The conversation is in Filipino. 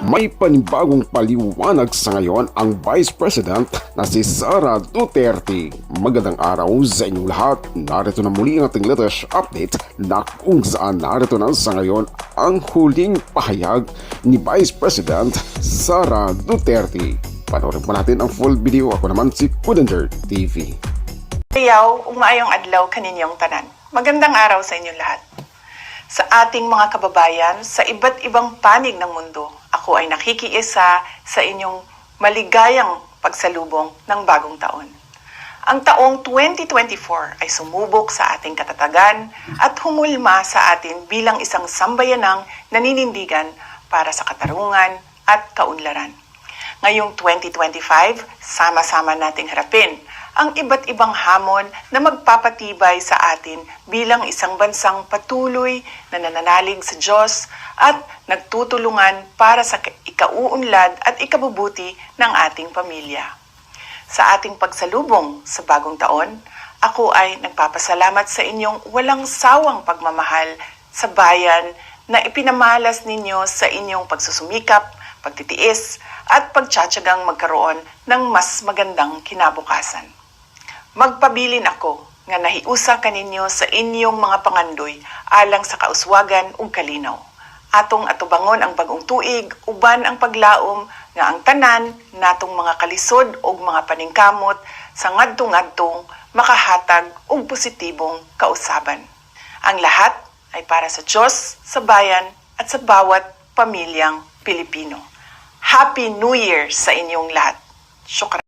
May panibagong paliwanag sa ngayon ang Vice President na si Sara Duterte. Magandang araw sa inyong lahat. Narito na muli ang ating latest update na kung saan narito na sa ngayon ang huling pahayag ni Vice President Sara Duterte. Panoorin pa natin ang full video. Ako naman si Kudanger TV. Ayaw, umaayong adlaw kaninyong tanan. Magandang araw sa inyong lahat. Sa ating mga kababayan sa iba't ibang panig ng mundo, ako ay nakikiisa sa inyong maligayang pagsalubong ng bagong taon. Ang taong 2024 ay sumubok sa ating katatagan at humulma sa atin bilang isang sambayanang naninindigan para sa katarungan at kaunlaran. Ngayong 2025, sama-sama nating harapin ang iba't ibang hamon na magpapatibay sa atin bilang isang bansang patuloy na nananalig sa Diyos at nagtutulungan para sa ikauunlad at ikabubuti ng ating pamilya. Sa ating pagsalubong sa bagong taon, ako ay nagpapasalamat sa inyong walang sawang pagmamahal sa bayan na ipinamalas ninyo sa inyong pagsusumikap, pagtitiis at pagtsatsagang magkaroon ng mas magandang kinabukasan. Magpabilin ako nga nahiusa kaninyo sa inyong mga pangandoy alang sa kauswagan ug kalinaw. Atong atubangon ang bagong tuig uban ang paglaom nga ang tanan natong mga kalisod ug mga paningkamot sa ngadtong-ngadtong makahatag og positibong kausaban. Ang lahat ay para sa Diyos, sa bayan at sa bawat pamilyang Pilipino. Happy New Year sa inyong lahat. Syukran.